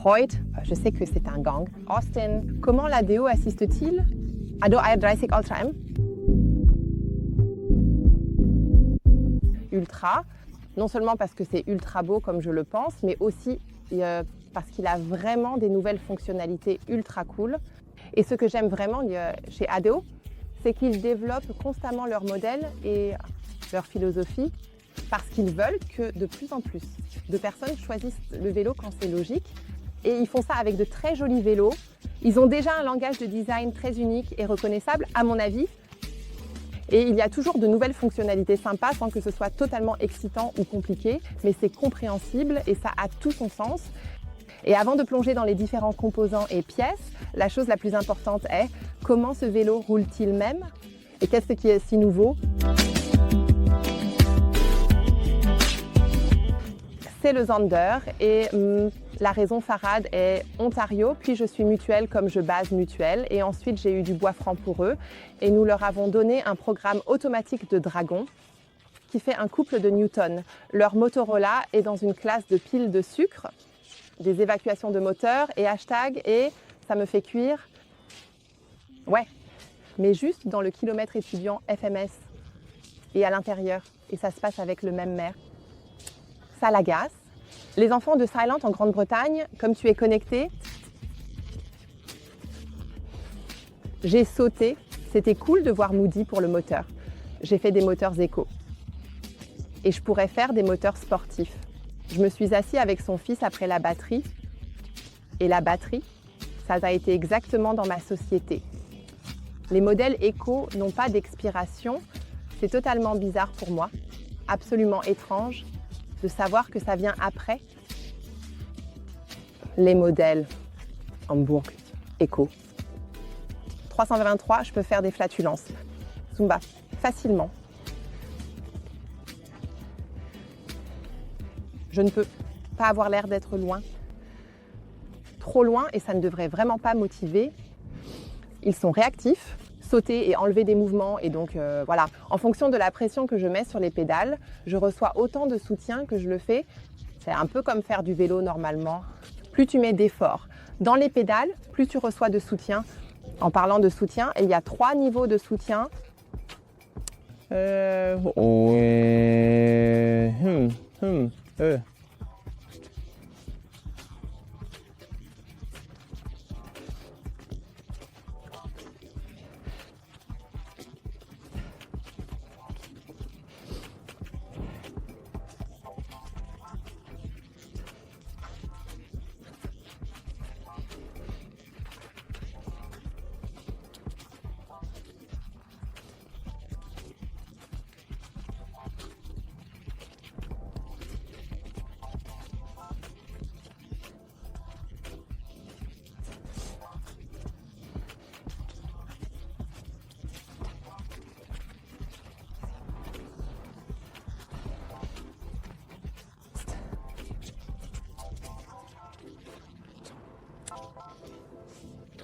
Freud, je sais que c'est un gang. Austin, comment l'ADO assiste-t-il? ADO 31 Ultra M. Ultra, non seulement parce que c'est ultra beau comme je le pense, mais aussi parce qu'il a vraiment des nouvelles fonctionnalités ultra cool. Et ce que j'aime vraiment chez ADO, c'est qu'ils développent constamment leur modèle et leur philosophie parce qu'ils veulent que de plus en plus de personnes choisissent le vélo quand c'est logique. Et ils font ça avec de très jolis vélos. Ils ont déjà un langage de design très unique et reconnaissable, à mon avis. Et il y a toujours de nouvelles fonctionnalités sympas sans que ce soit totalement excitant ou compliqué, mais c'est compréhensible et ça a tout son sens. Et avant de plonger dans les différents composants et pièces, la chose la plus importante est comment ce vélo roule-t-il même et qu'est-ce qui est si nouveau? C'est le Zander et la raison Farad est Ontario, puis je suis mutuelle comme je base mutuelle et ensuite j'ai eu du bois franc pour eux et nous leur avons donné un programme automatique de dragon qui fait un couple de Newton. Leur Motorola est dans une classe de piles de sucre, des évacuations de moteur et hashtag et ça me fait cuire. Ouais, mais juste dans le kilomètre étudiant FMS et à l'intérieur et ça se passe avec le même maire. Ça l'agace. Les enfants de Silent en Grande-Bretagne, comme tu es connecté, j'ai sauté. C'était cool de voir Moody pour le moteur. J'ai fait des moteurs éco. Et je pourrais faire des moteurs sportifs. Je me suis assise avec son fils après la batterie. Et la batterie, ça a été exactement dans ma société. Les modèles éco n'ont pas d'expiration. C'est totalement bizarre pour moi, absolument étrange. De savoir que ça vient après. Les modèles Hamburg Eco. 323, je peux faire des flatulences. Zumba, facilement. Je ne peux pas avoir l'air d'être loin. Trop loin et ça ne devrait vraiment pas motiver. Ils sont réactifs. Sauter et enlever des mouvements et donc voilà, en fonction de la pression que je mets sur les pédales, je reçois autant de soutien que je le fais. C'est un peu comme faire du vélo normalement. Plus tu mets d'effort dans les pédales, plus tu reçois de soutien. En parlant de soutien, il y a 3 niveaux de soutien.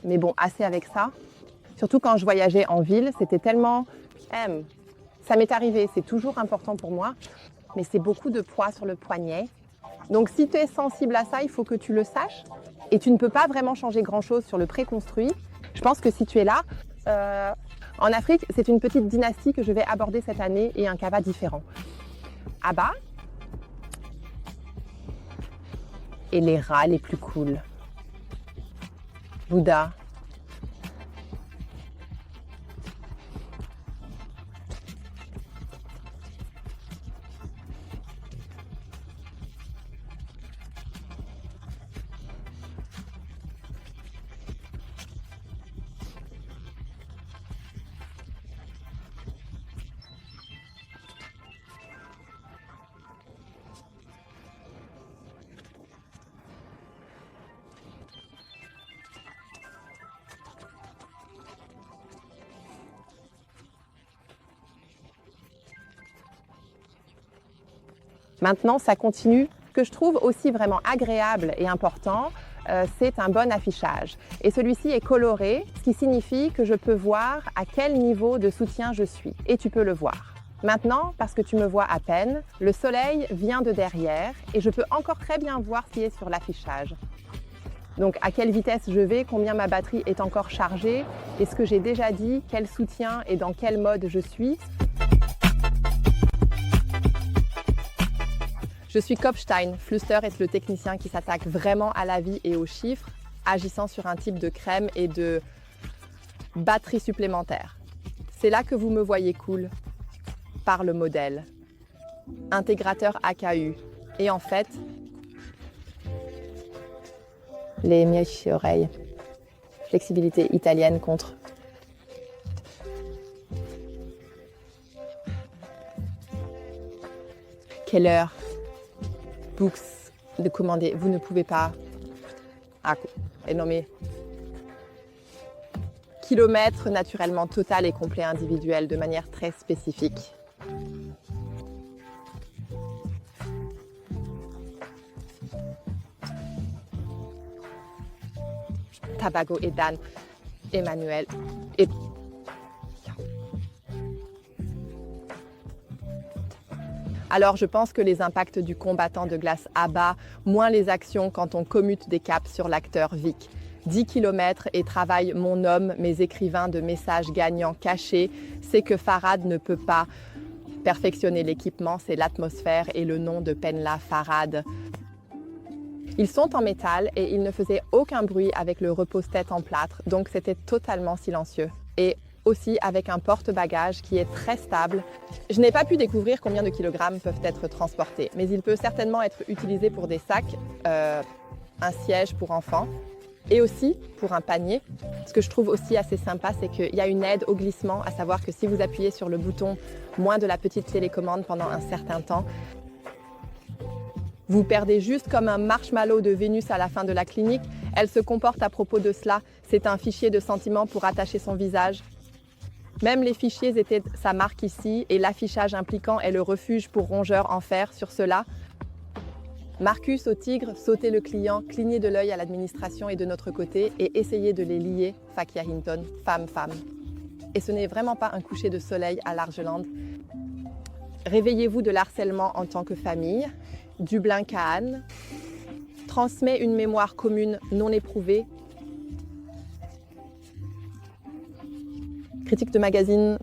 Mais bon, assez avec ça. Surtout quand je voyageais en ville, c'était tellement... ça m'est arrivé, c'est toujours important pour moi, mais c'est beaucoup de poids sur le poignet. Donc si tu es sensible à ça, il faut que tu le saches. Et tu ne peux pas vraiment changer grand-chose sur le préconstruit. Je pense que si tu es là, en Afrique, c'est une petite dynastie que je vais aborder cette année et un kava différent. Abba et les rats les plus cools. Bouddha. Maintenant, ça continue. Ce que je trouve aussi vraiment agréable et important, c'est un bon affichage. Et celui-ci est coloré, ce qui signifie que je peux voir à quel niveau de soutien je suis. Et tu peux le voir. Maintenant, parce que tu me vois à peine, le soleil vient de derrière et je peux encore très bien voir ce qui est sur l'affichage. Donc à quelle vitesse je vais, combien ma batterie est encore chargée, est-ce que j'ai déjà dit, quel soutien et dans quel mode je suis. Je suis Kopstein. Fluster est le technicien qui s'attaque vraiment à la vie et aux chiffres, agissant sur un type de crème et de batterie supplémentaire. C'est là que vous me voyez cool, par le modèle. Intégrateur AKU. Et en fait, les mièches-oreilles. Flexibilité italienne contre. Quelle heure? Books de commander. Vous ne pouvez pas. Ah, et non mais. Kilomètre naturellement total et complet individuel de manière très spécifique. Tabago et Dan, Emmanuel et... Alors je pense que les impacts du combattant de glace abat, moins les actions quand on commute des caps sur l'acteur Vic. 10 km et travaille mon homme, mes écrivains de messages gagnants cachés, c'est que Farhad ne peut pas perfectionner l'équipement, c'est l'atmosphère et le nom de Penla Farhad. Ils sont en métal et ils ne faisaient aucun bruit avec le repose-tête en plâtre, donc c'était totalement silencieux. Et aussi avec un porte-bagages qui est très stable. Je n'ai pas pu découvrir combien de kilogrammes peuvent être transportés, mais il peut certainement être utilisé pour des sacs, un siège pour enfants et aussi pour un panier. Ce que je trouve aussi assez sympa, c'est qu'il y a une aide au glissement, à savoir que si vous appuyez sur le bouton moins de la petite télécommande pendant un certain temps, vous perdez juste comme un marshmallow de Vénus à la fin de la clinique. Elle se comporte à propos de cela. C'est un fichier de sentiments pour attacher son visage. Même les fichiers étaient sa marque ici et l'affichage impliquant est le refuge pour rongeurs en fer sur cela. Marcus au tigre, sauter le client, cligner de l'œil à l'administration et de notre côté et essayer de les lier, Fakia Hinton, femme. Et ce n'est vraiment pas un coucher de soleil à Largeland. Réveillez-vous de l'harcèlement en tant que famille. Dublin Kahn transmet une mémoire commune non éprouvée. Critique de magazine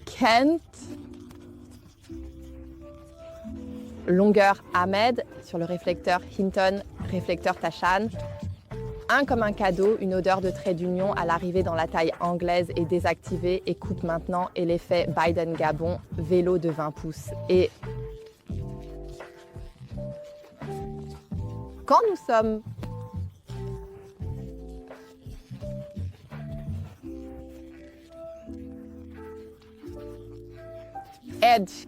Kent. Longueur Ahmed sur le réflecteur Hinton, réflecteur Tachan. Un comme un cadeau, une odeur de trait d'union à l'arrivée dans la taille anglaise est désactivée et coupe maintenant et l'effet Biden Gabon, vélo de 20 pouces. Et quand nous sommes Edge,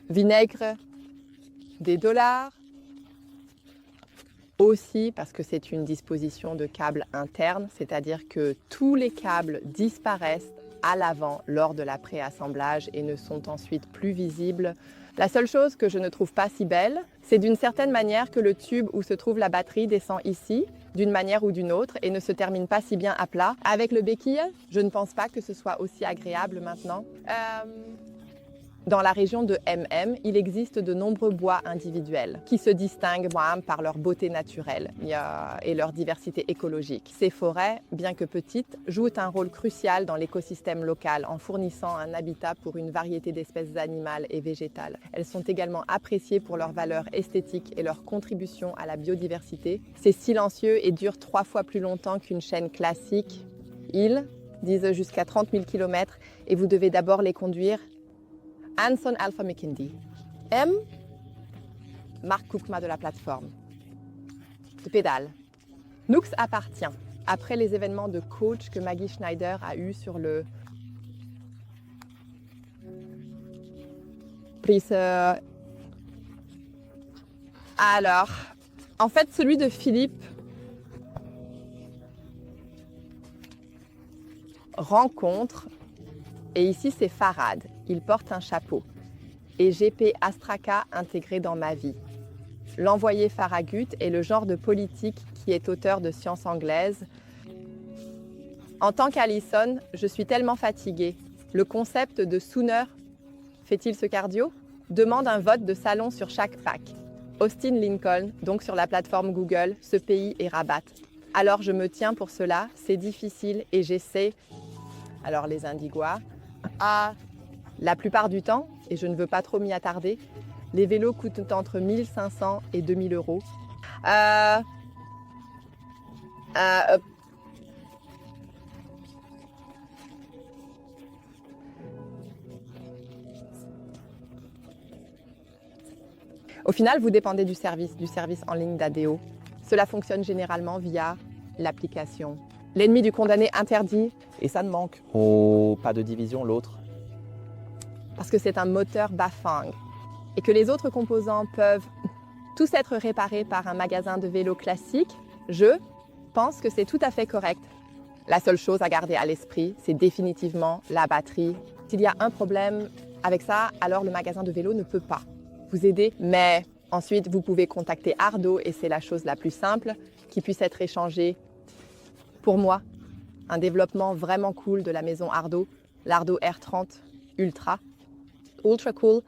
vinaigre, des dollars, aussi parce que c'est une disposition de câble interne, c'est-à-dire que tous les câbles disparaissent à l'avant lors de la préassemblage et ne sont ensuite plus visibles. La seule chose que je ne trouve pas si belle, c'est d'une certaine manière que le tube où se trouve la batterie descend ici, d'une manière ou d'une autre, et ne se termine pas si bien à plat. Avec le béquille, je ne pense pas que ce soit aussi agréable maintenant. Dans la région de MM, il existe de nombreux bois individuels qui se distinguent par leur beauté naturelle et leur diversité écologique. Ces forêts, bien que petites, jouent un rôle crucial dans l'écosystème local en fournissant un habitat pour une variété d'espèces animales et végétales. Elles sont également appréciées pour leur valeur esthétique et leur contribution à la biodiversité. C'est silencieux et dure 3 fois plus longtemps qu'une chaîne classique. Ils disent jusqu'à 30 000 km et vous devez d'abord les conduire. Anson Alpha McKindy. M. Marc Koukma de la plateforme. De pédale. Nux appartient, après les événements de coach que Maggie Schneider a eu sur le prise. Alors, en fait, celui de Philippe rencontre, et ici c'est Farhad. Il porte un chapeau. et GP Astraka intégré dans ma vie. L'envoyé Farragut est le genre de politique qui est auteur de sciences anglaises. En tant qu'Alison, je suis tellement fatiguée. Le concept de sooner fait-il ce cardio? Demande un vote de salon sur chaque pack. Austin Lincoln, donc sur la plateforme Google, ce pays est Rabat. Alors je me tiens pour cela, c'est difficile et j'essaie. Alors les Indigua. La plupart du temps, et je ne veux pas trop m'y attarder, les vélos coûtent entre 1 500 et 2 000 euros. Au final, vous dépendez du service en ligne d'ADO. Cela fonctionne généralement via l'application. L'ennemi du condamné interdit. Et ça ne manque. Oh, pas de division, l'autre. Parce que c'est un moteur Bafang. Et que les autres composants peuvent tous être réparés par un magasin de vélos classique, je pense que c'est tout à fait correct. La seule chose à garder à l'esprit, c'est définitivement la batterie. S'il y a un problème avec ça, alors le magasin de vélos ne peut pas vous aider. Mais ensuite, vous pouvez contacter Ardo et c'est la chose la plus simple qui puisse être échangée. Pour moi, un développement vraiment cool de la maison Ardo, l'Ardo R30 Ultra. Ultra cool.